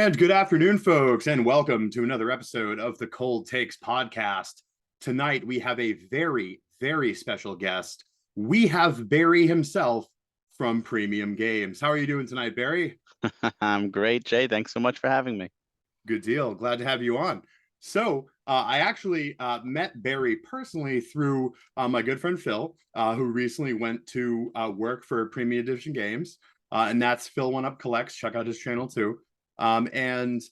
And good afternoon, folks, and welcome to another episode of the Cold Takes podcast. Tonight, we have a very, very special guest. We have Barry himself from Premium Games. How are you doing tonight, Barry? I'm great, Jay. Thanks so much for having me. Good deal. Glad to have you on. I actually met Barry personally through my good friend Phil, who recently went to work for Premium Edition Games, and that's Phil One Up Collects. Check out his channel too. And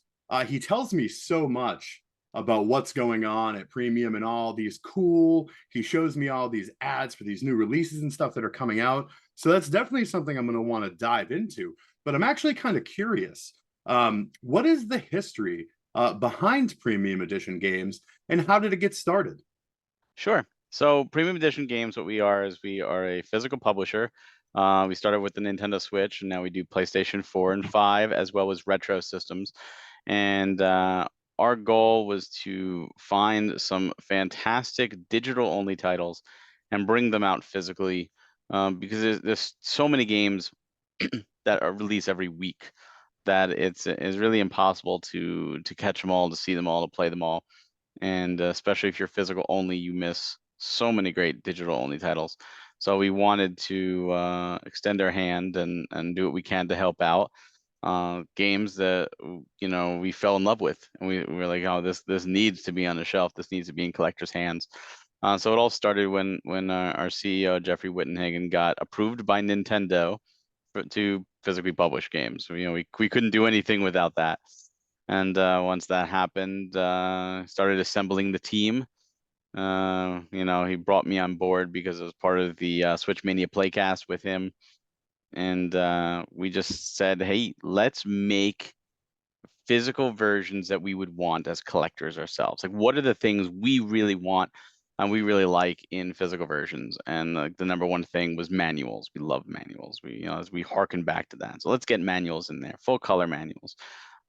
He tells me so much about what's going on at Premium and all these cool. He shows me all these ads for these new releases and stuff that are coming out. So that's definitely something I'm going to want to dive into. But I'm actually kind of curious, what is the history behind Premium Edition games, and how did it get started? Sure. So Premium Edition Games, what we are is we are a physical publisher. We started with the Nintendo Switch, and now we do PlayStation 4 and 5, as well as retro systems. And our goal was to find some fantastic digital-only titles and bring them out physically, because there's so many games that are released every week that it's really impossible to catch them all, to see them all, to play them all. And especially if you're physical only, you miss so many great digital only titles. So we wanted to extend our hand and do what we can to help out games that we fell in love with, and we were like, oh, this needs to be on the shelf. This needs to be in collectors' hands. So it all started when our CEO Jeffrey Wittenhagen got approved by Nintendo to physically publish games. We couldn't do anything without that. And once that happened, started assembling the team. He brought me on board because it was part of the Switch Mania Playcast with him. And we just said, hey, let's make physical versions that we would want as collectors ourselves. Like, what are the things we really want and we really like in physical versions? And like the number one thing was manuals. We love manuals. As we harken back to that. So let's get manuals in there, full color manuals,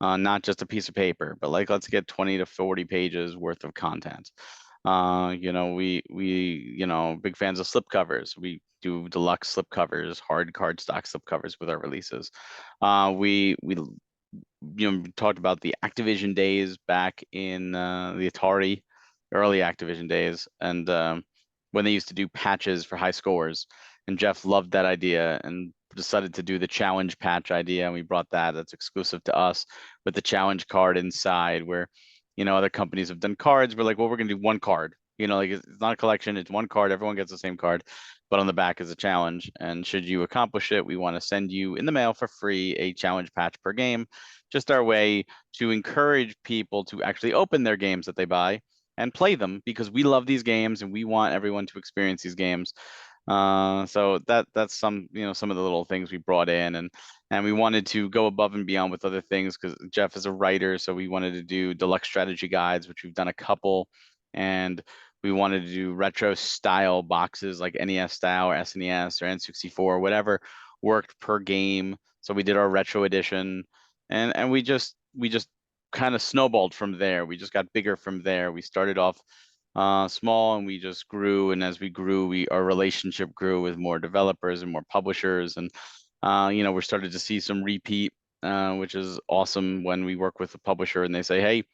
not just a piece of paper, but like let's get 20 to 40 pages worth of content. We big fans of slipcovers. We do deluxe slipcovers, hard cardstock slipcovers with our releases. We talked about the Activision days back in the Atari, early Activision days, and when they used to do patches for high scores. And Jeff loved that idea and decided to do the challenge patch idea, and we brought that's exclusive to us, with the challenge card inside, where other companies have done cards. We're like, well, we're gonna do one card. Like it's not a collection, it's one card, everyone gets the same card, but on the back is a challenge. And should you accomplish it, we want to send you in the mail for free a challenge patch per game, just our way to encourage people to actually open their games that they buy and play them, because we love these games and we want everyone to experience these games. So that's some of the little things we brought in, and we wanted to go above and beyond with other things because Jeff is a writer, so we wanted to do deluxe strategy guides, which we've done a couple, and we wanted to do retro style boxes like NES style or SNES or N64, whatever worked per game. So we did our retro edition, and we just kind of snowballed from there. We just got bigger from there. We started off small, and we just grew. And as we grew, our relationship grew with more developers and more publishers. And we're started to see some repeat, which is awesome when we work with a publisher and they say, hey,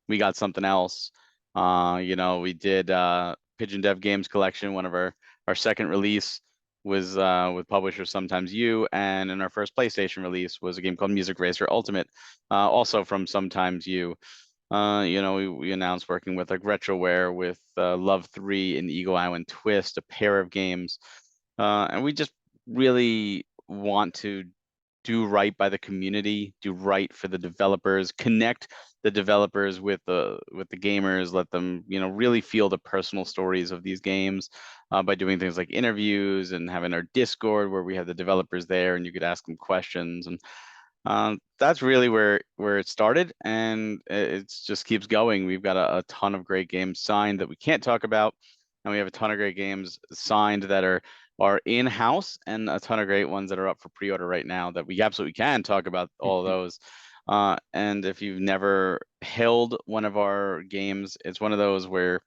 we got something else. We did Pigeon Dev Games Collection, one of our second release was with publisher Sometimes You, and in our first PlayStation release was a game called Music Racer Ultimate, also from Sometimes You. We announced working with like Retroware, with Love 3 and Eagle Island Twist, a pair of games. And we just really want to do right by the community, do right for the developers, connect the developers with the gamers, let them really feel the personal stories of these games, by doing things like interviews and having our Discord where we have the developers there and you could ask them questions. And that's really where it started, and it just keeps going. We've got a ton of great games signed that we can't talk about, and we have a ton of great games signed that are in-house, and a ton of great ones that are up for pre-order right now that we absolutely can talk about all of those. And if you've never held one of our games, it's one of those where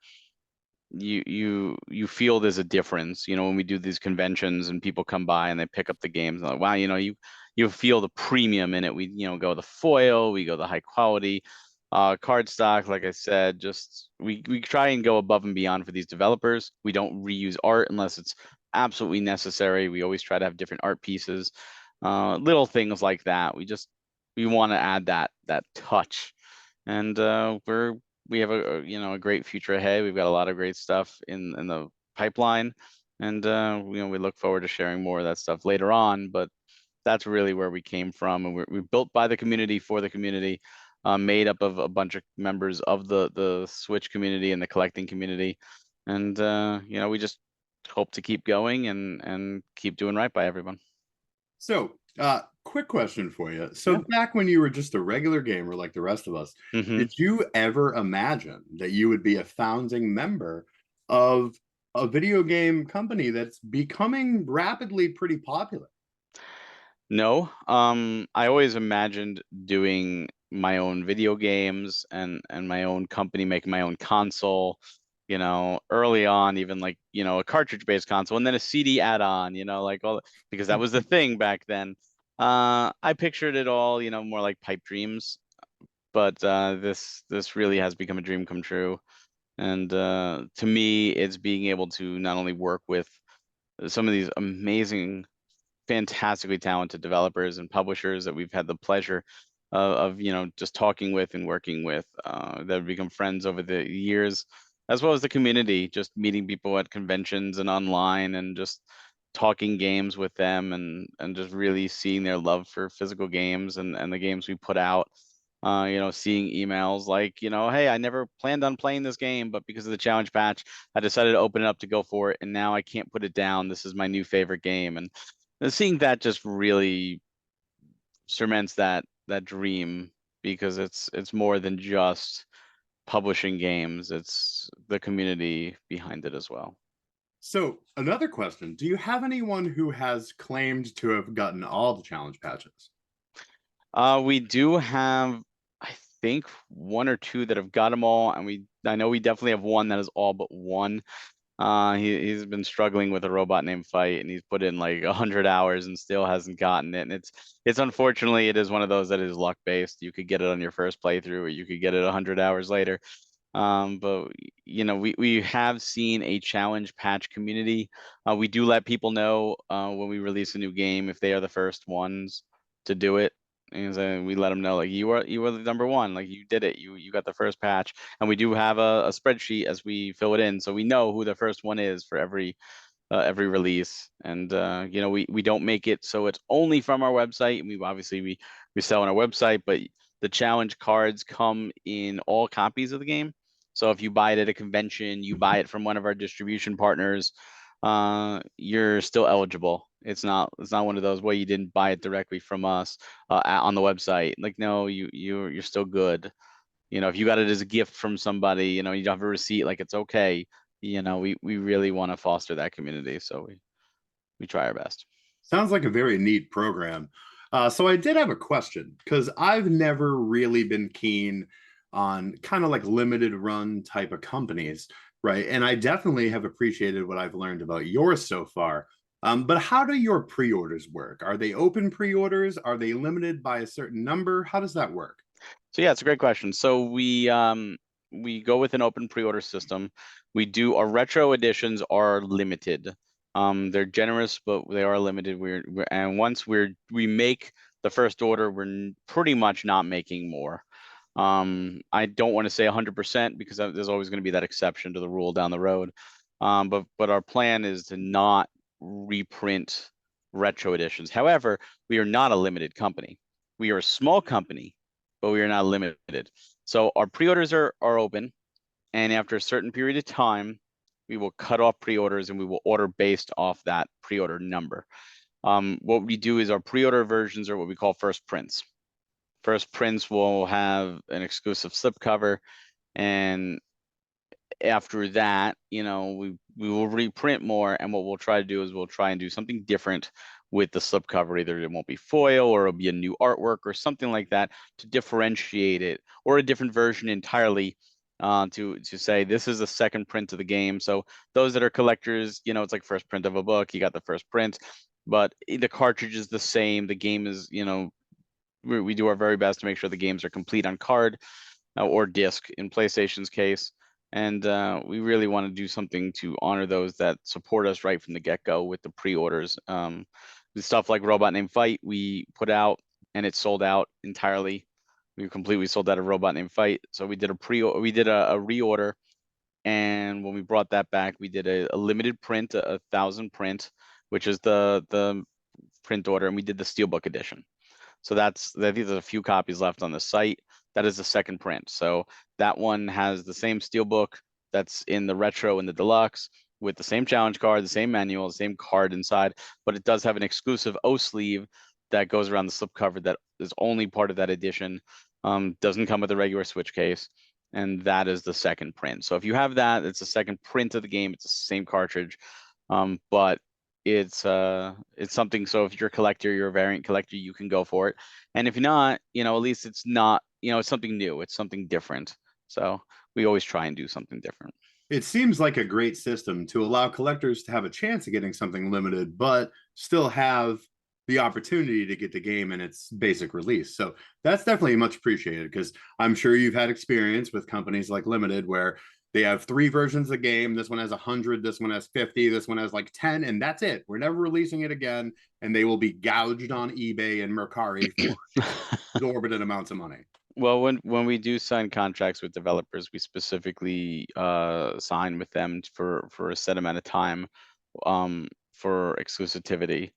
you feel there's a difference, when we do these conventions and people come by and they pick up the games and like, wow, you feel the premium in it. We, go the foil, we go the high quality card stock. Like I said, just we try and go above and beyond for these developers. We don't reuse art unless it's absolutely necessary. We always try to have different art pieces, little things like that. We want to add that touch, and we have a great future ahead. We've got a lot of great stuff in the pipeline, and we look forward to sharing more of that stuff later on. But that's really where we came from, and we're built by the community for the community, made up of a bunch of members of the Switch community and the collecting community, and we just hope to keep going and keep doing right by everyone. So, quick question for you. Yeah. So, back when you were just a regular gamer like the rest of us, hmm did you ever imagine that you would be a founding member of a video game company that's becoming rapidly pretty popular? No, I always imagined doing my own video games and my own company, making my own console, early on, even like, a cartridge-based console and then a CD add-on, like all because that was the thing back then. I pictured it all, more like pipe dreams, but this really has become a dream come true. And to me, it's being able to not only work with some of these amazing, fantastically talented developers and publishers that we've had the pleasure of just talking with and working with, that have become friends over the years, as well as the community, just meeting people at conventions and online and just talking games with them, and just really seeing their love for physical games and the games we put out. Seeing emails like, hey, I never planned on playing this game, but because of the challenge patch, I decided to open it up to go for it, and now I can't put it down. This is my new favorite game. And seeing that just really cements that dream, because it's more than just publishing games. It's the community behind it as well. So, another question. Do you have anyone who has claimed to have gotten all the challenge patches? We do have, I think, one or two that have got them all, and I know we definitely have one that is all but one. He's been struggling with a robot named Fight, and he's put in like 100 hours and still hasn't gotten it. And it's unfortunately, it is one of those that is luck based. You could get it on your first playthrough, or you could get it 100 hours later. But we have seen a challenge patch community. We do let people know when we release a new game if they are the first ones to do it. And so we let them know, like, you were the number one, like you did it, you got the first patch. And we do have a spreadsheet as we fill it in, so we know who the first one is for every release. And we don't make it so it's only from our website. And we sell on our website, but the challenge cards come in all copies of the game. So if you buy it at a convention, you buy it from one of our distribution partners, you're still eligible. It's not one of those, well, you didn't buy it directly from us on the website. Like, no, you're still good. If you got it as a gift from somebody, you don't have a receipt, like, it's okay. We really want to foster that community, so we try our best. Sounds like a very neat program. So I did have a question because I've never really been keen on kind of like limited run type of companies, right? And I definitely have appreciated what I've learned about yours so far. But how do your pre-orders work? Are they open pre-orders? Are they limited by a certain number? How does that work? So yeah, it's a great question. So we go with an open pre-order system. Our retro editions are limited. They're generous, but they are limited. And once we make the first order, we're pretty much not making more. I don't want to say 100% because there's always going to be that exception to the rule down the road. But our plan is to not reprint retro editions. However, we are not a limited company. We are a small company, but we are not limited. So our pre-orders are open, and after a certain period of time, we will cut off pre-orders and we will order based off that pre-order number. What we do is our pre-order versions are what we call first prints. First prints will have an exclusive slipcover, and after that, we will reprint more. And what we'll try to do is we'll try and do something different with the slipcover. Either it won't be foil, or it'll be a new artwork or something like that to differentiate it, or a different version entirely to say this is the second print of the game. So those that are collectors, you know, it's like first print of a book, you got the first print, but the cartridge is the same. The game is, you know, we do our very best to make sure the games are complete on card or disc in PlayStation's case. And we really want to do something to honor those that support us right from the get-go with the pre-orders. The stuff like Robot Named Fight we put out and it sold out entirely. We completely sold out of Robot Named Fight. So we did a reorder, and when we brought that back, we did a limited print, a 1,000 print, which is the print order, and we did the Steelbook edition. So I think there's a few copies left on the site. That is the second print. So that one has the same Steelbook that's in the retro and the deluxe with the same challenge card, the same manual, the same card inside, but it does have an exclusive O sleeve that goes around the slipcover that is only part of that edition. Doesn't come with a regular Switch case, and that is the second print. So if you have that, it's the second print of the game. It's the same cartridge, but it's something. So if you're a collector, you're a variant collector, you can go for it. And if you're not, you know, at least it's not, you know, it's something new. It's something different. So we always try and do something different. It seems like a great system to allow collectors to have a chance of getting something limited, but still have the opportunity to get the game in its basic release. So that's definitely much appreciated, because I'm sure you've had experience with companies like Limited where they have 3 versions of the game. This one has 100, this one has 50, this one has like 10, and that's it. We're never releasing it again, and they will be gouged on eBay and Mercari for exorbitant amounts of money. Well, when we do sign contracts with developers, we specifically sign with them for a set amount of time for exclusivity,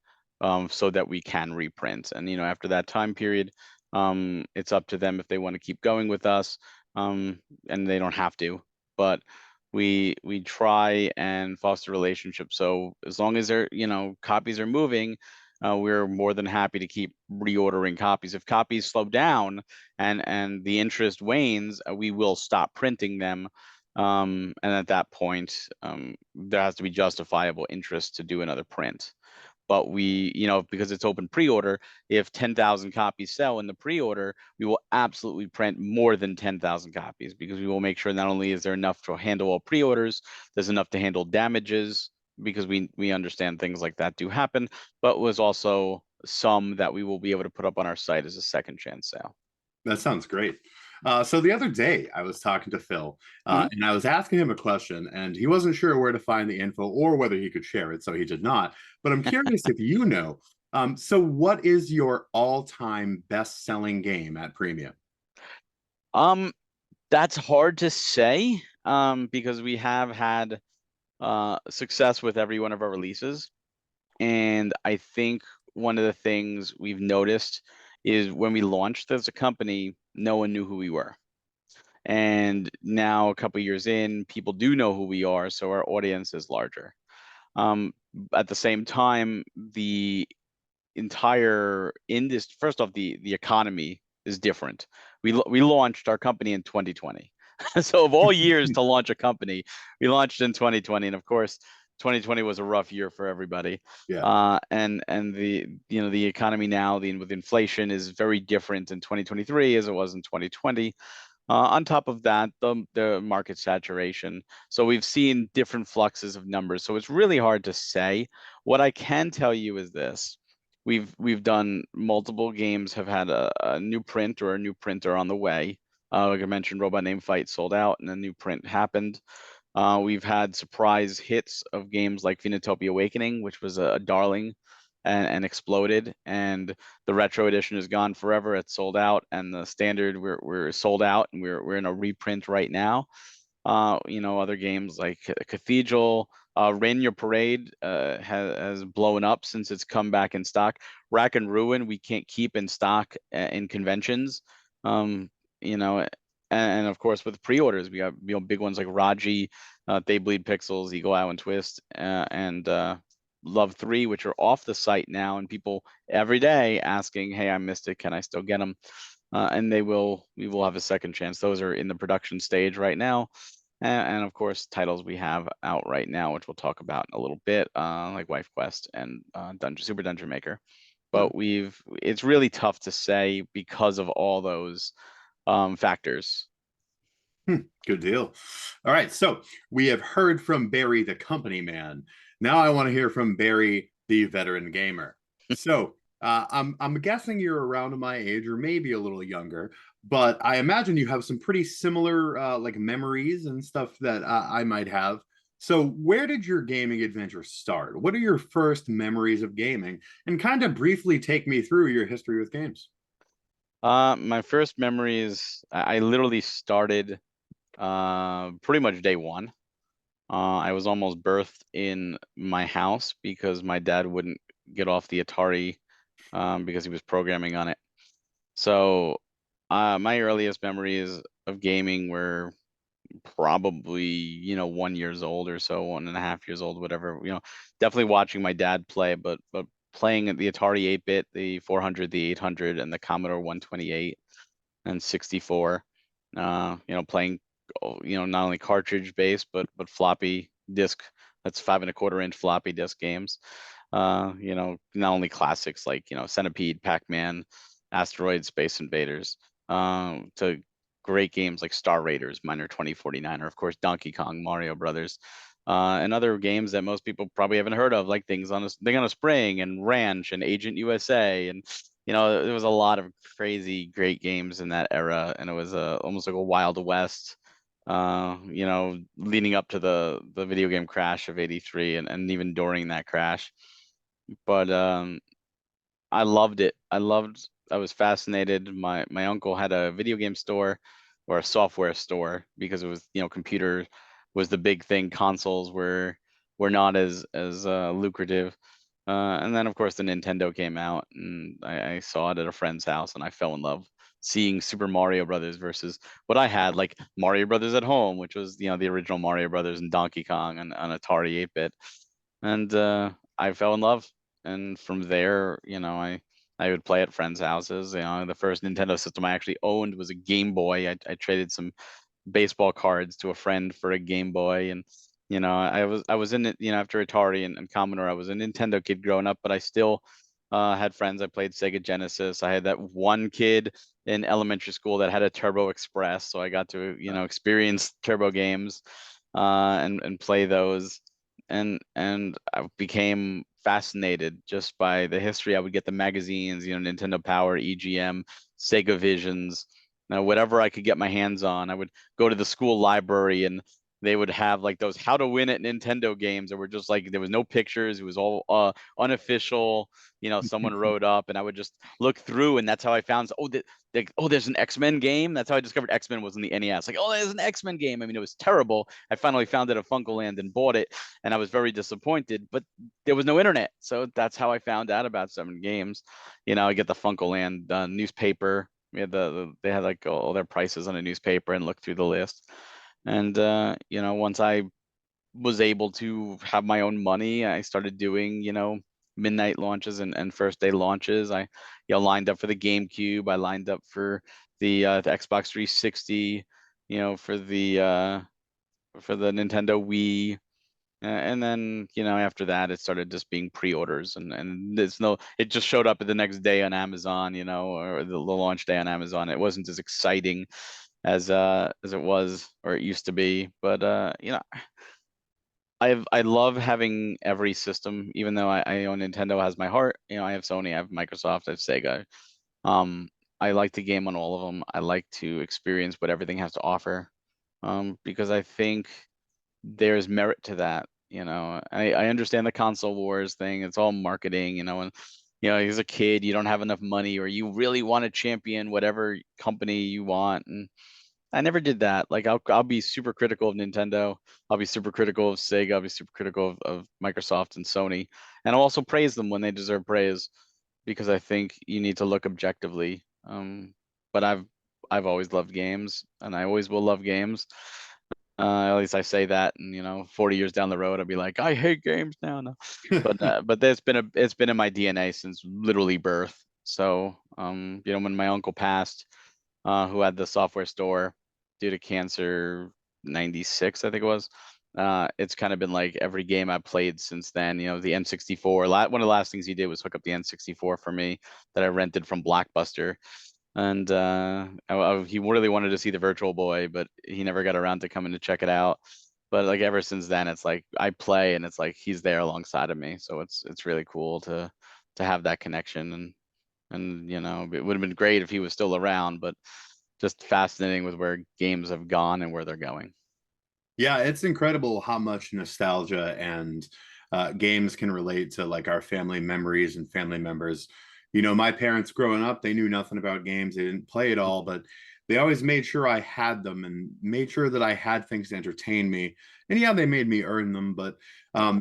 so that we can reprint. And you know, after that time period, it's up to them if they want to keep going with us, and they don't have to. But we try and foster relationships. So as long as they're, you know, copies are moving, we're more than happy to keep reordering copies. If copies slow down and the interest wanes, we will stop printing them. And at that point, there has to be justifiable interest to do another print. But we, you know, because it's open pre-order, if 10,000 copies sell in the pre-order, we will absolutely print more than 10,000 copies, because we will make sure not only is there enough to handle all pre-orders, there's enough to handle damages, because we understand things like that do happen, but was also some that we will be able to put up on our site as a second chance sale. That sounds great. So the other day I was talking to Phil, Mhm. and I was asking him a question, and he wasn't sure where to find the info or whether he could share it, so he did not. But I'm curious if you know. So what is your all-time best-selling game at Premium? Um, that's hard to say, because we have had success with every one of our releases. And I think one of the things we've noticed is when we launched as a company, no one knew who we were. And now, a couple years in, people do know who we are, so our audience is larger. At the same time, the entire industry, first off, the economy is different. We launched our company in 2020. So of all years to launch a company, we launched in 2020, and of course 2020 was a rough year for everybody. Yeah. And the, you know, the economy now, with inflation, is very different in 2023 as it was in 2020. On top of that, the market saturation. So we've seen different fluxes of numbers. So it's really hard to say. What I can tell you is this: we've done multiple games, have had a new print or a new printer on the way. Like I mentioned, Robot Named Fight sold out, and a new print happened. We've had surprise hits of games like Phoenotopia Awakening, which was a darling and exploded, and the retro edition is gone forever. It's sold out, and the standard, we're sold out, and we're in a reprint right now. You know, other games like Cathedral, Rain Your Parade has blown up since it's come back in stock. Rack and Ruin we can't keep in stock in conventions. You know, and of course with pre-orders we got, you know, big ones like Raji, They Bleed Pixels, Eagle Eye and Twist, and Love 3, which are off the site now, and people every day asking, hey, I missed it, can I still get them? And we will have a second chance. Those are in the production stage right now. And of course, titles we have out right now, which we'll talk about in a little bit, like Wife Quest and Super Dungeon Maker. But it's really tough to say because of all those factors. Good deal. All right, so we have heard from Barry, the company man. Now I want to hear from Barry, the veteran gamer. So I'm guessing you're around my age, or maybe a little younger, but I imagine you have some pretty similar like memories and stuff that I might have. So where did your gaming adventure start? What are your first memories of gaming? And kind of briefly take me through your history with games. My first memories, I literally started pretty much day one. I was almost birthed in my house because my dad wouldn't get off the Atari because he was programming on it. So my earliest memories of gaming were probably, 1 years old or so, 1.5 years old, whatever. Definitely watching my dad play, but playing at the Atari 8-bit, the 400, the 800, and the Commodore 128 and 64. Playing, not only cartridge based but floppy disk. That's 5.25-inch floppy disk games. Not only classics like Centipede, Pac-Man, Asteroid, Space Invaders, to great games like Star Raiders, Miner 2049, or of course Donkey Kong, Mario Brothers, and other games that most people probably haven't heard of, like Thing on a Spring and Ranch and Agent USA, and there was a lot of crazy great games in that era, and it was almost like a Wild West. Leading up to the video game crash of '83, and even during that crash. But I loved it. I was fascinated. My uncle had a video game store or a software store because it was, computer was the big thing. Consoles were not as lucrative. And then of course the Nintendo came out, and I saw it at a friend's house, and I fell in love seeing Super Mario Brothers versus what I had, like Mario Brothers at home, which was, the original Mario Brothers, and Donkey Kong on Atari 8-bit. And I fell in love. And from there, I would play at friends' houses. The first Nintendo system I actually owned was a Game Boy. I traded some baseball cards to a friend for a Game Boy, and I was in it. After Atari and Commodore, I was a Nintendo kid growing up, but I still had friends. I played Sega Genesis. I had that one kid in elementary school that had a Turbo Express, so I got to experience turbo games and play those, and I became fascinated just by the history. I would get the magazines, Nintendo Power, EGM, Sega Visions, whatever I could get my hands on. I would go to the school library, and they would have like those how to win at Nintendo games that were just like, there was no pictures. It was all unofficial. Someone wrote up, and I would just look through, and that's how I found, there's an X-Men game. That's how I discovered X-Men was in the NES. Like, oh, there's an X-Men game. I mean, it was terrible. I finally found it at Funkoland and bought it, and I was very disappointed, but there was no internet. So that's how I found out about some games. I get the Funkoland newspaper. We had they had like all their prices on a newspaper, and look through the list. And once I was able to have my own money, I started doing, midnight launches and first day launches. I, lined up for the GameCube. I lined up for the Xbox 360, for the Nintendo Wii. And then, after that, it started just being pre-orders, and it just showed up the next day on Amazon, or the launch day on Amazon. It wasn't as exciting as it was, or it used to be, but I love having every system. Even though I own Nintendo has my heart, I have Sony, I have Microsoft, I have Sega. um I like to game on all of them. I like to experience what everything has to offer, because I think there's merit to that. I understand the console wars thing. It's all marketing, and as a kid you don't have enough money, or you really want to champion whatever company you want, and I never did that. Like, I'll be super critical of Nintendo. I'll be super critical of Sega. I'll be super critical of Microsoft and Sony. And I'll also praise them when they deserve praise, because I think you need to look objectively. But I've always loved games, and I always will love games. At least I say that, and 40 years down the road, I'll be like, I hate games now. No, but it's been in my DNA since literally birth. So when my uncle passed, who had the software store due to cancer, 96, I think it was. It's kind of been like every game I've played since then. The N64. One of the last things he did was hook up the N64 for me that I rented from Blockbuster. And he really wanted to see the Virtual Boy, but he never got around to coming to check it out. But like ever since then, it's like I play and it's like he's there alongside of me. So it's really cool to have that connection. And you know, it would have been great if he was still around, but just fascinating with where games have gone and where they're going. Yeah, it's incredible how much nostalgia and games can relate to like our family memories and family members. You know, my parents growing up, they knew nothing about games. They didn't play at all, but they always made sure I had them and made sure that I had things to entertain me. And yeah, they made me earn them, but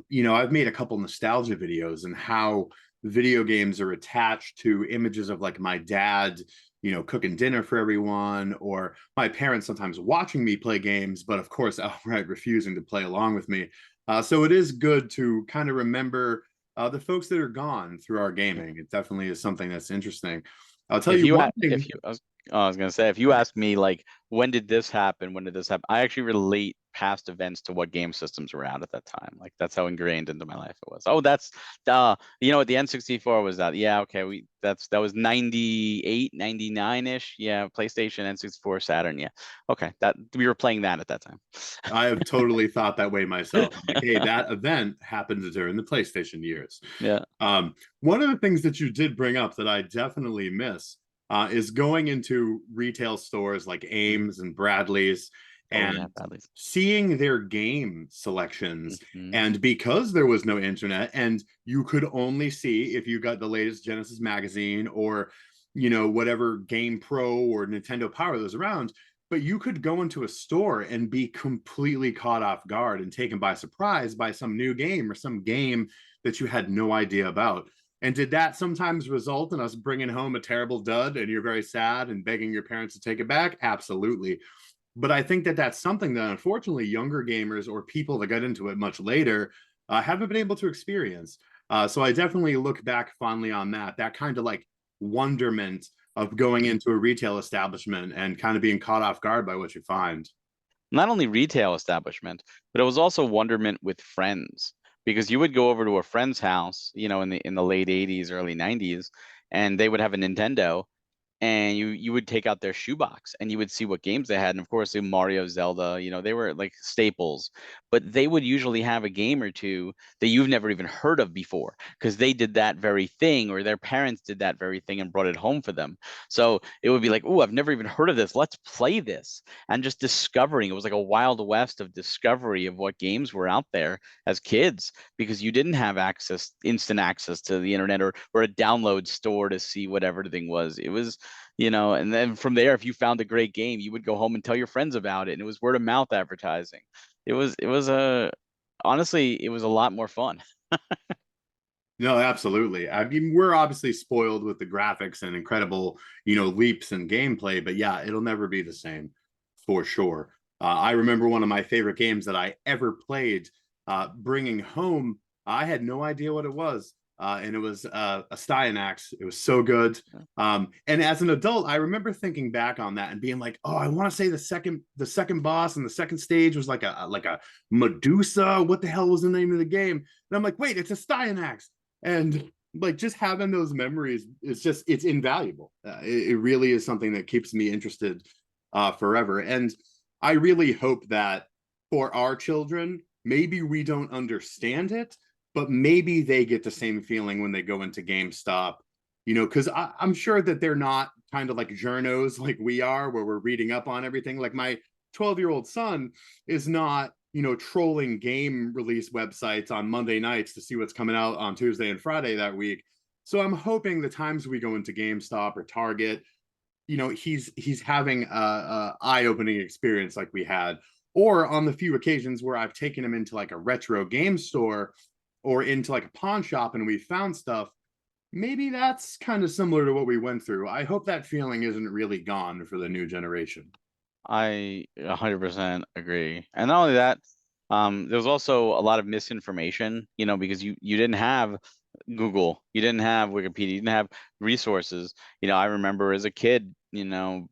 you know, I've made a couple nostalgia videos and how video games are attached to images of like my dad, you know, cooking dinner for everyone, or my parents sometimes watching me play games, but of course, outright refusing to play along with me. So it is good to kind of remember the folks that are gone through our gaming. It definitely is something that's interesting. I'll tell If you you, one if thing. you, I was gonna say, if you ask me like, when did this happen? When did this happen? I actually relate past events to what game systems were out at that time. Like that's how ingrained into my life it was. Oh, that's you know what, the N64 was that. Yeah, okay, that was 98, 99-ish. Yeah, PlayStation, N64, Saturn. Yeah. Okay, that we were playing that at that time. I have totally thought that way myself. I'm like, hey, that event happened during the PlayStation years. Yeah. One of the things that you did bring up that I definitely miss is going into retail stores like Ames and Bradley's Oh yeah, and badly. seeing their game selections. Hmm. And because there was no internet and you could only see if you got the latest Genesis magazine or, you know, whatever Game Pro or Nintendo Power that was around, but you could go into a store and be completely caught off guard and taken by surprise by some new game or some game that you had no idea about. And did that sometimes result in us bringing home a terrible dud and you're very sad and begging your parents to take it back? Absolutely. But I think that that's something that unfortunately younger gamers or people that got into it much later haven't been able to experience. So I definitely look back fondly on that kind of like wonderment of going into a retail establishment and kind of being caught off guard by what you find. Not only retail establishment, but it was also wonderment with friends because you would go over to a friend's house, you know, in the late 80s, early 90s, and they would have a Nintendo and you would take out their shoebox and you would see what games they had. And of course, the Mario, Zelda, you know, they were like staples, but they would usually have a game or two that you've never even heard of before because they did that very thing or their parents did that very thing and brought it home for them. So it would be like, oh, I've never even heard of this. Let's play this. And just discovering, it was like a wild west of discovery of what games were out there as kids because you didn't have access, instant access to the internet or a download store to see whatever the thing was. It was, you know, and then from there, if you found a great game, you would go home and tell your friends about it. And it was word of mouth advertising. It was a, honestly, it was a lot more fun. No, absolutely. I mean, we're obviously spoiled with the graphics and incredible, you know, leaps in gameplay, but yeah, it'll never be the same for sure. I remember one of my favorite games that I ever played, bringing home. I had no idea what it was, and it was a Styanax. It was so good. And as an adult, I remember thinking back on that and being like, "Oh, I want to say the second boss and the second stage was like a Medusa. What the hell was the name of the game?" And I'm like, "Wait, it's a Styanax." And like just having those memories, it's invaluable. It really is something that keeps me interested forever. And I really hope that for our children, maybe we don't understand it, but maybe they get the same feeling when they go into GameStop, you know, because I'm sure that they're not kind of like journos like we are, where we're reading up on everything. Like my 12-year-old son is not, you know, trolling game release websites on Monday nights to see what's coming out on Tuesday and Friday that week. So I'm hoping the times we go into GameStop or Target, you know, he's having a eye-opening experience like we had, or on the few occasions where I've taken him into like a retro game store or into like a pawn shop and we found stuff. Maybe that's kind of similar to what we went through. I hope that feeling isn't really gone for the new generation. I 100% agree. And not only that, there was also a lot of misinformation, you know, because you didn't have Google, you didn't have Wikipedia, you didn't have resources. You know, I remember as a kid, you know,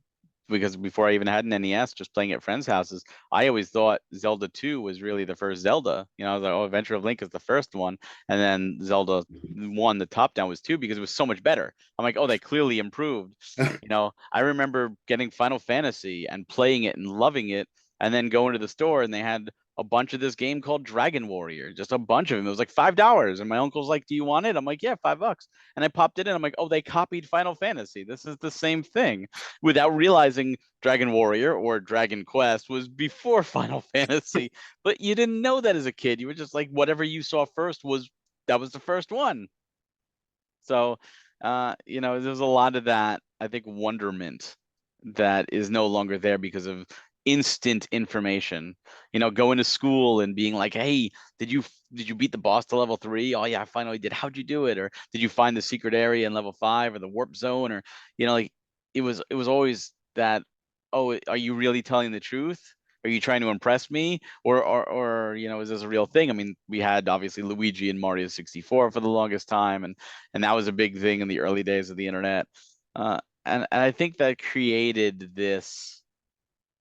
because before I even had an NES, just playing at friends' houses, I always thought Zelda 2 was really the first Zelda. I was like, oh, Adventure of Link is the first one, and then Zelda 1, the top down, was 2 because it was so much better. I'm like, oh, they clearly improved. I remember getting Final Fantasy and playing it and loving it, and then going to the store and they had a bunch of this game called Dragon Warrior, just a bunch of them. It was like $5, and my uncle's like, "Do you want it?" I'm like, "Yeah, $5." And I popped it in. I'm like, "Oh, they copied Final Fantasy. This is the same thing," without realizing Dragon Warrior or Dragon Quest was before Final Fantasy. But you didn't know that as a kid. You were just like, whatever you saw first was the first one. So, there's a lot of that, I think, wonderment that is no longer there because of instant information. Going to school and being like, "Hey, did you beat the boss to level 3? Oh yeah, I finally did. How'd you do it? Or did you find the secret area in level 5 or the warp zone?" Or like it was always that, "Oh, are you really telling the truth? Are you trying to impress me? Or is this a real thing?" I mean, we had obviously Luigi and Mario 64 for the longest time, and that was a big thing in the early days of the internet. And I think that created this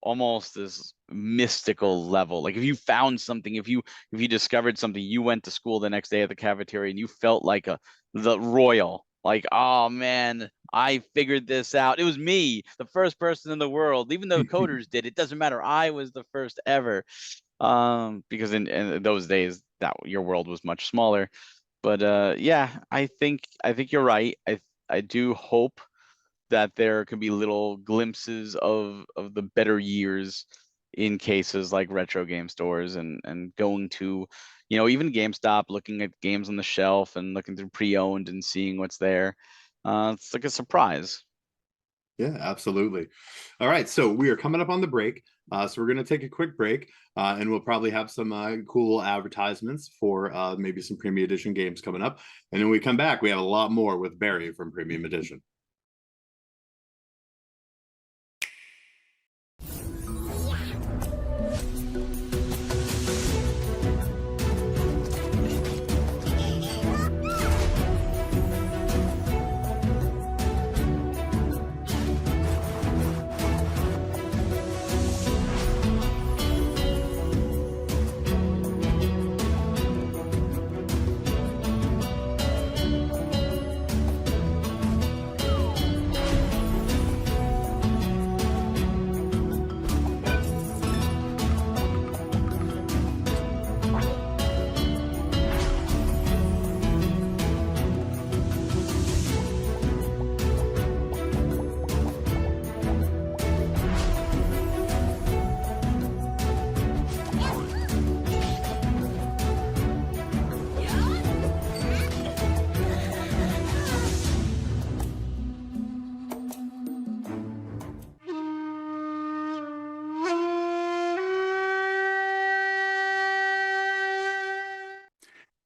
almost this mystical level. Like if you found something, if you discovered something, you went to school the next day at the cafeteria and you felt like the royal. Like, oh man, I figured this out. It was me, the first person in the world. Even though coders did, it doesn't matter. I was the first ever. Because in those days that your world was much smaller. But yeah, I think you're right. I do hope that there can be little glimpses of the better years in cases like retro game stores and going to, even GameStop, looking at games on the shelf and looking through pre-owned and seeing what's there. It's like a surprise. Yeah, absolutely. All right, so we are coming up on the break. So we're going to take a quick break, and we'll probably have some cool advertisements for maybe some Premium Edition games coming up. And then when we come back, we have a lot more with Barry from Premium Edition.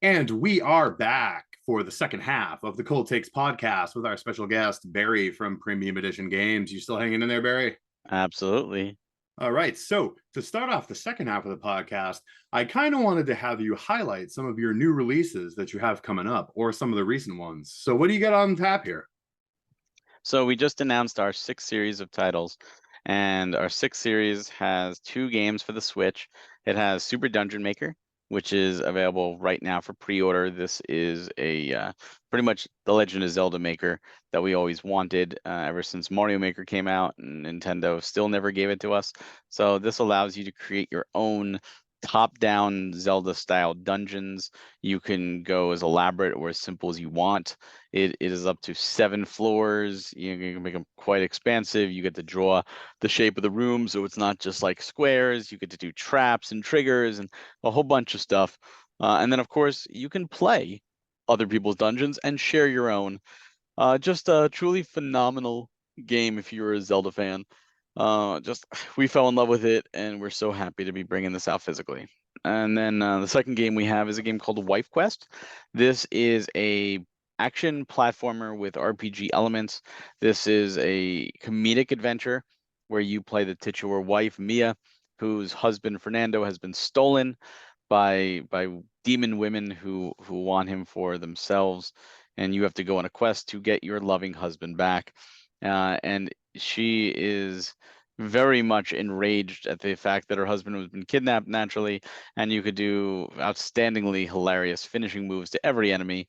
And we are back for the second half of the Cold Takes podcast with our special guest, Barry from Premium Edition Games. You still hanging in there, Barry? Absolutely. All right. So, to start off the second half of the podcast, I kind of wanted to have you highlight some of your new releases that you have coming up or some of the recent ones. So, what do you got on tap here? So we just announced our 6th series of titles, and our 6th series has 2 games for the Switch. It has Super Dungeon Maker, which is available right now for pre-order. This is a pretty much the Legend of Zelda Maker that we always wanted ever since Mario Maker came out, and Nintendo still never gave it to us. So this allows you to create your own top-down Zelda-style dungeons. You can go as elaborate or as simple as you want. It is up to 7 floors. You can make them quite expansive. You get to draw the shape of the room, so it's not just like squares. You get to do traps and triggers and a whole bunch of stuff. And then, of course, you can play other people's dungeons and share your own. Just a truly phenomenal game if you're a Zelda fan. We fell in love with it, and we're so happy to be bringing this out physically. And then the second game we have is a game called Wife Quest. This is a action platformer with RPG elements. This is a comedic adventure where you play the titular wife, Mia, whose husband, Fernando, has been stolen by demon women who want him for themselves. And you have to go on a quest to get your loving husband back. And she is very much enraged at the fact that her husband has been kidnapped naturally, and you could do outstandingly hilarious finishing moves to every enemy.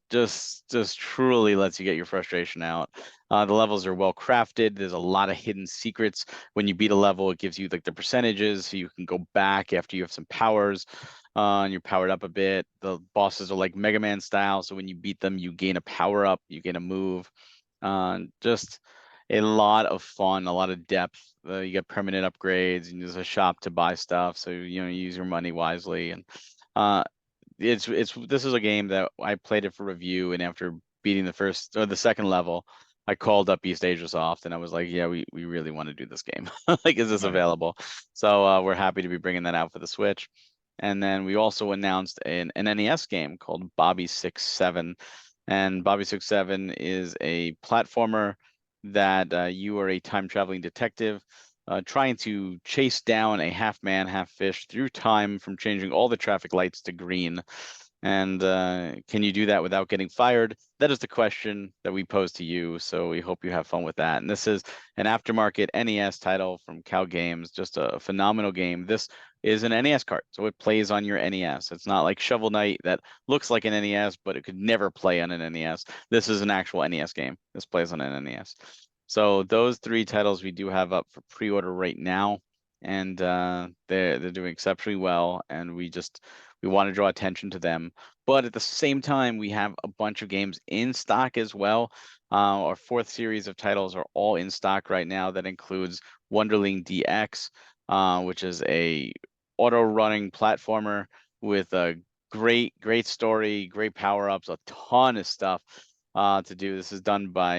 Just truly lets you get your frustration out. The levels are well crafted. There's a lot of hidden secrets. When you beat a level, it gives you like the percentages, so you can go back after you have some powers. And you're powered up a bit. The bosses are like Mega Man style, so when you beat them, you gain a power up, you gain a move. Just a lot of fun, a lot of depth. You get permanent upgrades, and there's a shop to buy stuff, so you use your money wisely. And uh, it's this is a game that I played it for review, and after beating the first or the second level, I called up East Asia Soft, and I was like, yeah, we really want to do this game. Like, is this Right. available? So we're happy to be bringing that out for the Switch. And then we also announced an NES game called Bobby 6-7. And Bobby 6-7 is a platformer that you are a time traveling detective trying to chase down a half man, half fish through time from changing all the traffic lights to green. And can you do that without getting fired? That is the question that we pose to you. So we hope you have fun with that. And this is an aftermarket NES title from Cal Games, just a phenomenal game. This is an NES cart, so it plays on your NES. It's not like Shovel Knight that looks like an NES, but it could never play on an NES. This is an actual NES game. This plays on an NES. So those three titles we do have up for pre-order right now, and they're doing exceptionally well, and we want to draw attention to them. But at the same time, we have a bunch of games in stock as well. Our fourth series of titles are all in stock right now. That includes Wonderling DX, which is a auto-running platformer with a great story, great power-ups, a ton of stuff to do. This is done by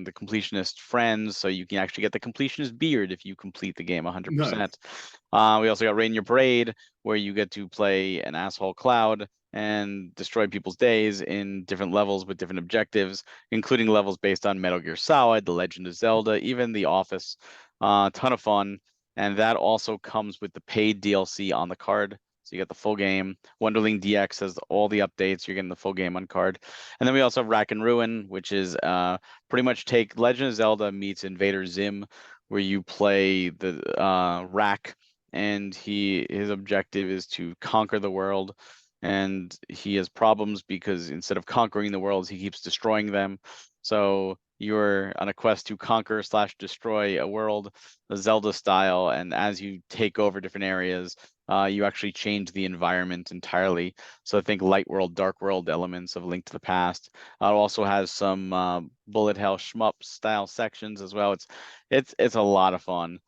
the completionist friends, so you can actually get the completionist beard if you complete the game 100%. Nice. We also got Rain Your Parade, where you get to play an asshole Cloud and destroy people's days in different levels with different objectives, including levels based on Metal Gear Solid, The Legend of Zelda, even The Office. Ton of fun. And that also comes with the paid DLC on the card. So you get the full game. Wonderling DX has all the updates. You're getting the full game on card. And then we also have Rack and Ruin, which is pretty much take Legend of Zelda meets Invader Zim, where you play the Rack, and his objective is to conquer the world. And he has problems because instead of conquering the worlds, he keeps destroying them. So you're on a quest to conquer / destroy a world, the Zelda style, and as you take over different areas, you actually change the environment entirely. So I think light world, dark world elements of Link to the Past. It also has some bullet hell shmup style sections as well. It's a lot of fun.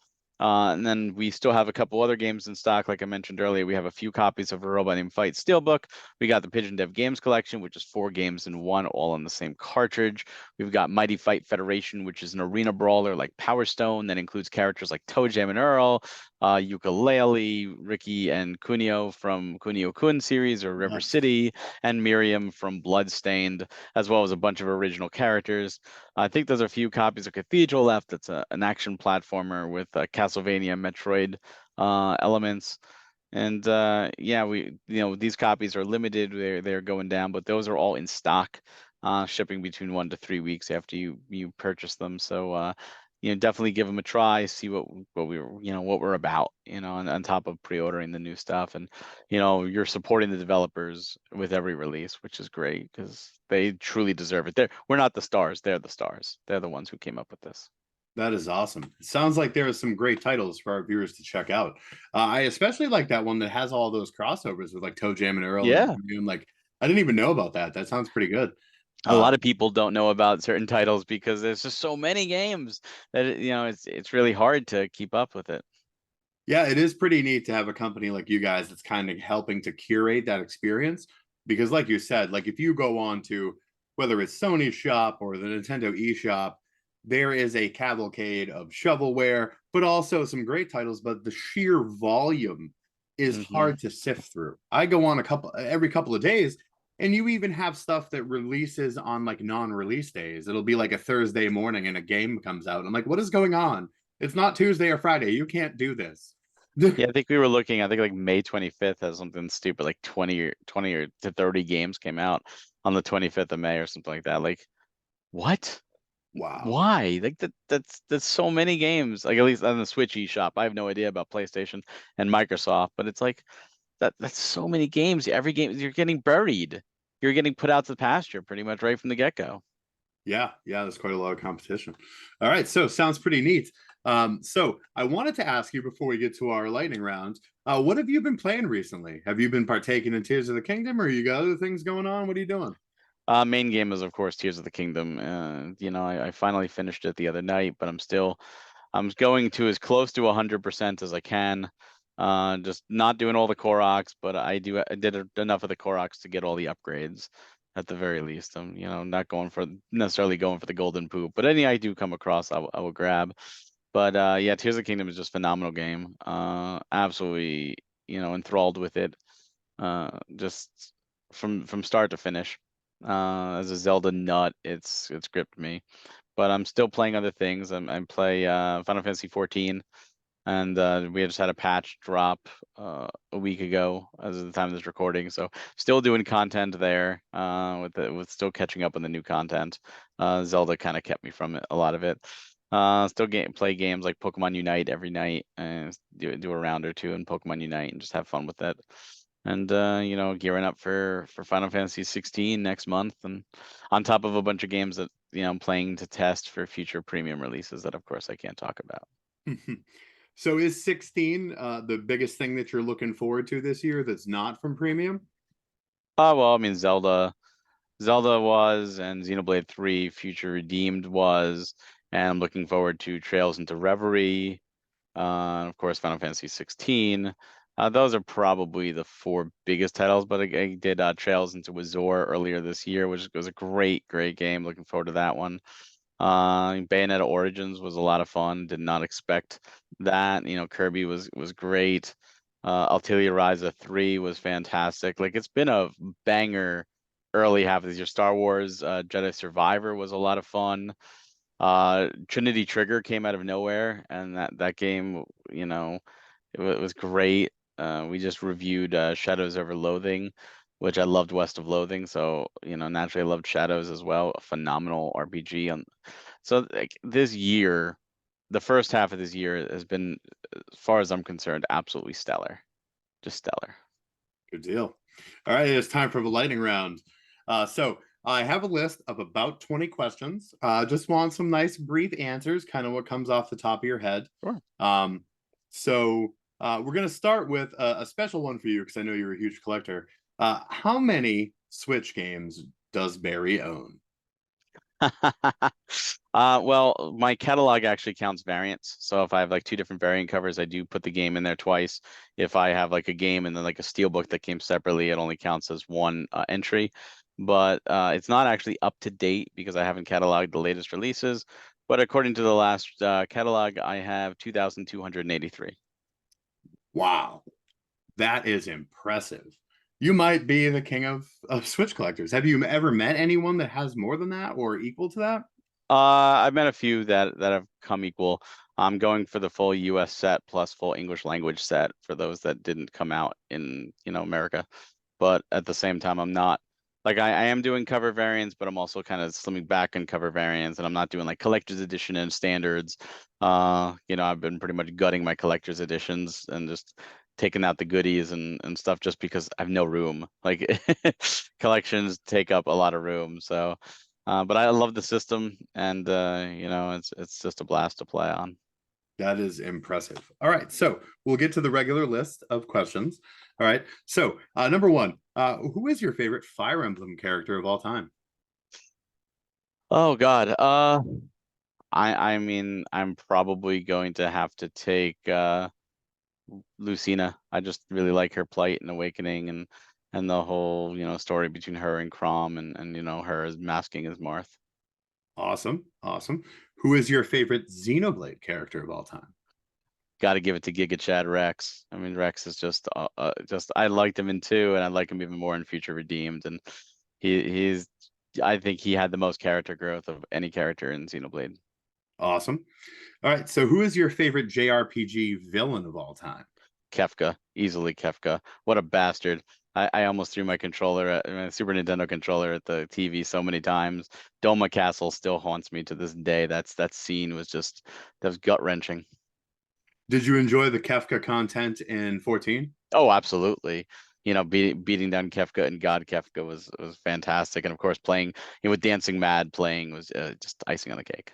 And then we still have a couple other games in stock. Like I mentioned earlier, we have a few copies of A Robot Named Fight Steelbook. We got the Pigeon Dev Games Collection, which is 4 games in one, all on the same cartridge. We've got Mighty Fight Federation, which is an arena brawler like Power Stone that includes characters like Toe Jam and Earl, Yooka-Laylee, Ricky and Kunio from Kunio-kun series or River Nice. City, and Miriam from Bloodstained, as well as a bunch of original characters. I think there's a few copies of Cathedral left. That's an action platformer with Castlevania, Metroid elements. And yeah, these copies are limited. They're going down, but those are all in stock, shipping between 1 to 3 weeks after you purchase them. So definitely give them a try, see what we're about, on top of pre-ordering the new stuff. And you're supporting the developers with every release, which is great because they truly deserve it. We're not the stars, they're the stars. They're the ones who came up with this. That is awesome. It sounds like there are some great titles for our viewers to check out. I especially like that one that has all those crossovers with like Toe Jam and Earl and Yeah. Doom. Like, I didn't even know about that. That sounds pretty good. A Uh, lot of people don't know about certain titles because there's just so many games that it's really hard to keep up with it. yeah, it is pretty neat to have a company like you guys that's kind of helping to curate that experience. Because, like you said, like if you go on to whether it's Sony's shop or the Nintendo eShop, there is a cavalcade of shovelware, but also some great titles. But the sheer volume is Hmm. hard to sift through. I go on every couple of days, and you even have stuff that releases on like non-release days. It'll be like a Thursday morning and a game comes out. I'm like, what is going on? It's not Tuesday or Friday. You can't do this. Yeah, I think we were looking, I think like May 25th has something stupid like 20 or to 30 games came out on the 25th of May or something like that. Like, what? Wow. Why? Like that's so many games. Like at least on the Switch eShop. I have no idea about PlayStation and Microsoft, but it's like that's so many games. Every game you're getting buried. You're getting put out to the pasture pretty much right from the get-go. Yeah, yeah, there's quite a lot of competition. All right, so sounds pretty neat. So I wanted to ask you before we get to our lightning round, what have you been playing recently? Have you been partaking in Tears of the Kingdom, or you got other things going on? What are you doing? Main game is of course Tears of the Kingdom. I finally finished it the other night, but I'm going to as close to 100% as I can. Just not doing all the Koroks, but I did enough of the Koroks to get all the upgrades at the very least. I'm not necessarily going for the golden poop, but any I do come across, I will grab. But yeah, Tears of the Kingdom is just a phenomenal game. Absolutely, enthralled with it. Just from start to finish. As a Zelda nut, it's gripped me. But I'm still playing other things. I'm play Final Fantasy 14, and we just had a patch drop a week ago as of the time of this recording. So still doing content there. With still catching up on the new content. Zelda kind of kept me from it, a lot of it. Still play games like Pokemon Unite every night, and do a round or two in Pokemon Unite and just have fun with it. And gearing up for Final Fantasy 16 next month, and on top of a bunch of games that I'm playing to test for future premium releases that of course I can't talk about. So is 16 the biggest thing that you're looking forward to this year that's not from premium? Oh well, I mean Zelda was, and Xenoblade 3 Future Redeemed was, and I'm looking forward to Trails into Reverie, of course Final Fantasy 16. Those are probably the four biggest titles, but I did Trails into Azure earlier this year, which was a great game. Looking forward to that one. Bayonetta Origins was a lot of fun. Did not expect that. Kirby was great. Altalia Ryza 3 was fantastic. Like it's been a banger early half of this year. Star Wars Jedi Survivor was a lot of fun. Trinity Trigger came out of nowhere, and that game, it was great. We just reviewed Shadows Over Loathing, which I loved West of Loathing, so naturally I loved Shadows as well. A phenomenal RPG. So like this year, the first half of this year has been, as far as I'm concerned, absolutely stellar. Just stellar. Good deal. All right, it's time for the lightning round. So I have a list of about 20 questions. Just want some nice brief answers, kind of what comes off the top of your head. Sure. So we're going to start with a special one for you because I know you're a huge collector. How many Switch games does Barry own? Well, my catalog actually counts variants. So if I have like two different variant covers, I do put the game in there twice. If I have like a game and then like a steelbook that came separately, it only counts as one entry. But it's not actually up to date because I haven't cataloged the latest releases. But according to the last catalog, I have 2,283. Wow, that is impressive. You might be the king of Switch collectors. Have you ever met anyone that has more than that or equal to that? I've met a few that have come equal. I'm going for the full US set plus full English language set for those that didn't come out in, America. But at the same time, I'm not like I am doing cover variants, but I'm also kind of slimming back in cover variants, and I'm not doing like collector's edition and standards. I've been pretty much gutting my collector's editions and just taking out the goodies and stuff just because I have no room. Like collections take up a lot of room. So but I love the system, and it's just a blast to play on. That is impressive. All right, so we'll get to the regular list of questions. All right, so number one, who is your favorite Fire Emblem character of all time? Oh God, I mean I'm probably going to have to take Lucina. I just really like her plight and awakening, and the whole story between her and Crom, and her as masking as Marth. Awesome, awesome. Who is your favorite Xenoblade character of all time? Got to give it to Giga Chad Rex. I mean, Rex is just I liked him in 2, and I like him even more in Future Redeemed. And he's I think he had the most character growth of any character in Xenoblade. Awesome. All right, so who is your favorite JRPG villain of all time? Kefka, easily Kefka. What a bastard. I almost threw my my Super Nintendo controller at the TV so many times. Doma Castle still haunts me to this day. That scene was just, that was gut wrenching. Did you enjoy the Kefka content in 14? Oh, absolutely. Beating down Kefka and God Kefka was fantastic, and of course playing, with Dancing Mad playing was just icing on the cake.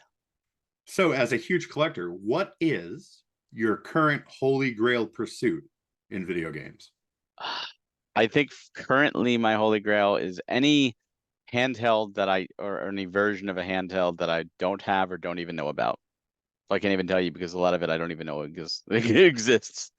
So, as a huge collector, what is your current holy grail pursuit in video games? I think currently my holy grail is any handheld or any version of a handheld that I don't have or don't even know about. So I can't even tell you because a lot of it I don't even know it exists.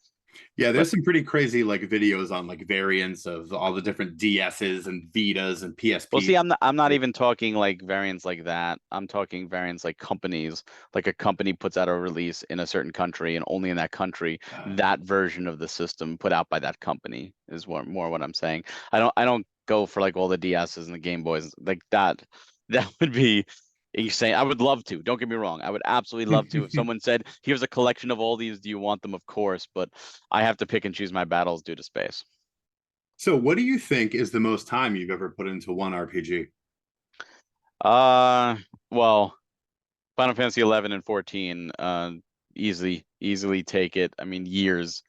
Yeah, But there's some pretty crazy like videos on like variants of all the different DSs and Vitas and well, see, PSPs. I'm not even talking like variants like that. I'm talking variants like companies, like a company puts out a release in a certain country and only in that country, that version of the system put out by that company is more what I'm saying. I don't go for like all the DSs and the Game Boys like that. That would be insane. I would love to. Don't get me wrong. I would absolutely love to. If someone said, "Here's a collection of all these, do you want them?" Of course, but I have to pick and choose my battles due to space. So, what do you think is the most time you've ever put into one RPG? Uh, well, Final Fantasy 11 and 14, easily take it. I mean, years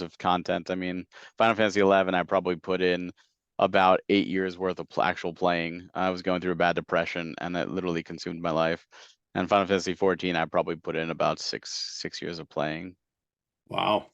of content. I mean, Final Fantasy 11, I probably put in about 8 years worth of actual playing. I was going through a bad depression, and it literally consumed my life. And Final Fantasy 14, I probably put in about six years of playing. Wow,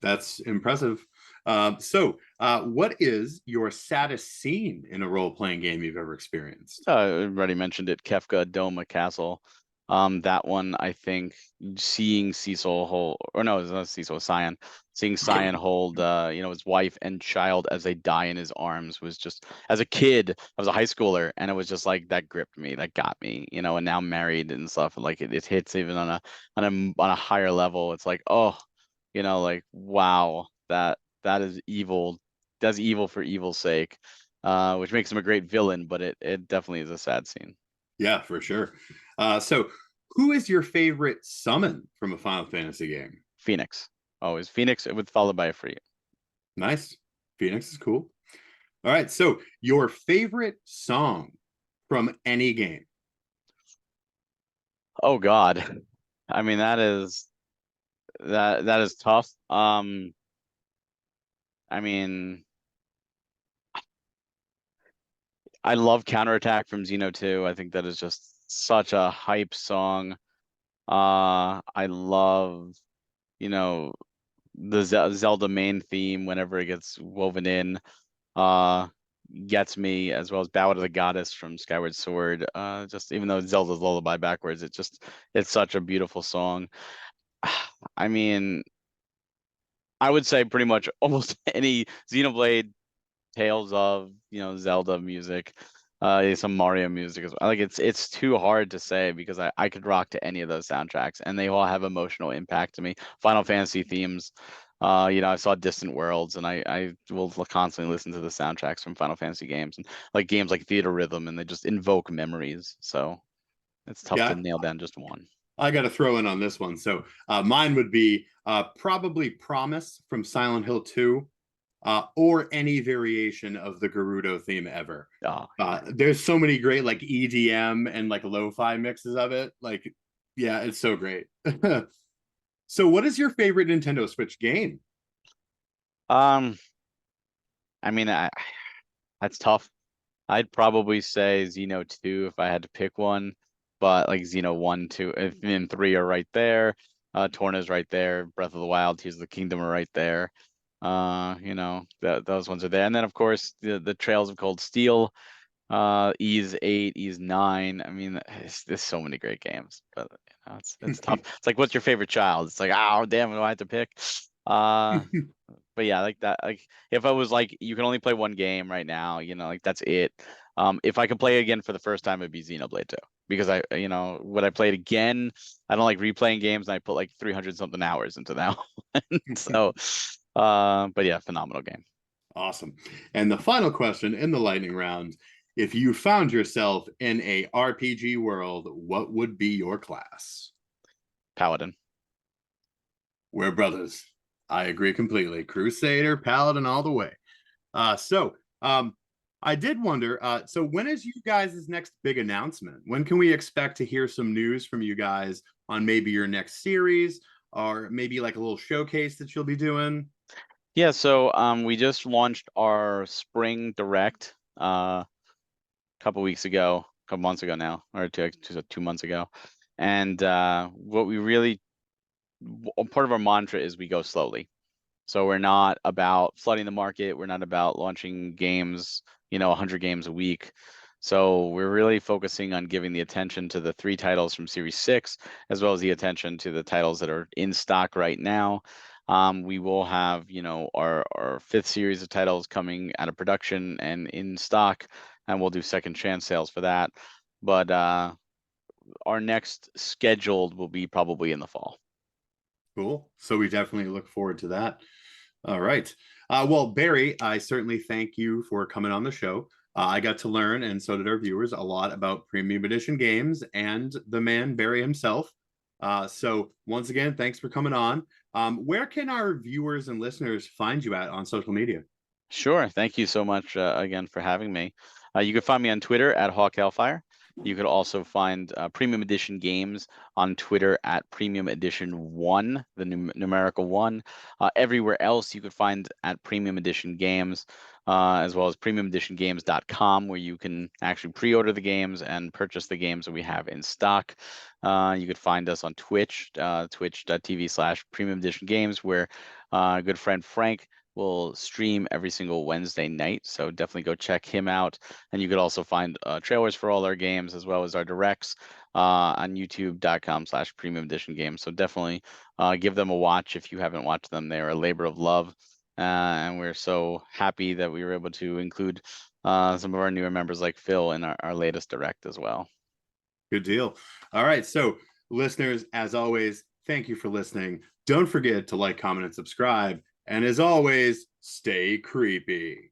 that's impressive. What is your saddest scene in a role playing game you've ever experienced? I already mentioned it, Kefka Doma Castle. That one, I think, seeing Cecil hold, or no, it's not Cecil, Cyan, seeing Cyan hold, his wife and child as they die in his arms was just, as a kid, I was a high schooler, and it was just like that gripped me, that got me, and now I'm married and stuff, and like it hits even on a higher level. It's like, oh, like wow, that is evil. That's evil for evil's sake, which makes him a great villain, but it definitely is a sad scene. Yeah, for sure. Who is your favorite summon from a Final Fantasy game? Phoenix, always Phoenix, with followed by a free. Nice. Phoenix is cool. All right. So, your favorite song from any game? Oh God, I mean that is tough. I mean, I love Counterattack from Xeno 2. I think that is just such a hype song. I love, you know, the Zelda main theme whenever it gets woven in. Uh, Gets me, as well as Bow to the Goddess from Skyward Sword. Just even though it's Zelda's Lullaby backwards, it's such a beautiful song. I mean, I would say pretty much almost any Xenoblade, Tales of, Zelda music, some Mario music as well. Like it's too hard to say because I could rock to any of those soundtracks and they all have emotional impact to me. Final Fantasy themes. I saw Distant Worlds, and I will constantly listen to the soundtracks from Final Fantasy games, and like games like Theater Rhythm, and they just invoke memories. So it's tough to Yeah, nail down just one. I got to throw in on this one. Mine would be probably Promise from Silent Hill 2, or any variation of the Gerudo theme ever. Oh, There's so many great like EDM and like lo-fi mixes of it. Like, yeah, it's so great. So, what is your favorite Nintendo Switch game? um, I mean, that's tough. I'd probably say Xeno 2 if I had to pick one, but like Xeno 1, 2, and 3 are right there. Torna's right there. Breath of the Wild, Tears of the Kingdom are right there. Those ones are there. And then of course the Trails of Cold Steel, Ys 8, Ys 9. I mean, there's so many great games, but it's tough. It's like, what's your favorite child? It's like, oh damn, do I have to pick? Uh, but yeah, like that. Like if I was like, you can only play one game right now, like that's it. If I could play again for the first time, it'd be Xenoblade 2 because would I play it again? I don't like replaying games, and I put like 300 something hours into that one. So, but yeah, phenomenal game. Awesome. And the final question in the lightning round, if you found yourself in a RPG world, what would be your class? Paladin. We're brothers. I agree completely. Crusader, Paladin, all the way. So I did wonder, so when is you guys' next big announcement? When can we expect to hear some news from you guys on maybe your next series or maybe like a little showcase that you'll be doing? Yeah, so we just launched our spring direct a couple weeks ago, a couple months ago now, or 2 months ago. And what we really part of our mantra is we go slowly. So we're not about flooding the market. We're not about launching games, 100 games a week. So we're really focusing on giving the attention to the 3 titles from Series 6, as well as the attention to the titles that are in stock right now. We will have, our 5th series of titles coming out of production and in stock, and we'll do second chance sales for that. But our next scheduled will be probably in the fall. Cool. So we definitely look forward to that. All right. Well, Barry, I certainly thank you for coming on the show. I got to learn, and so did our viewers, a lot about premium edition games and the man Barry himself. So once again, thanks for coming on. Where can our viewers and listeners find you at on social media? Sure. Thank you so much again for having me. You can find me on Twitter at Hawk Hellfire. You could also find Premium Edition Games on Twitter at Premium Edition 1, the numerical 1. Everywhere else you could find at Premium Edition Games, as well as premiumeditiongames.com, where you can actually pre-order the games and purchase the games that we have in stock. You could find us on Twitch, twitch.tv/Premium Edition Games, where a good friend Frank will stream every single Wednesday night. So definitely go check him out. And you could also find trailers for all our games as well as our directs on youtube.com/premium edition games. So definitely give them a watch if you haven't watched them. They're a labor of love. And we're so happy that we were able to include some of our newer members like Phil in our latest direct as well. Good deal. All right. So, listeners, as always, thank you for listening. Don't forget to like, comment, and subscribe. And as always, stay creepy.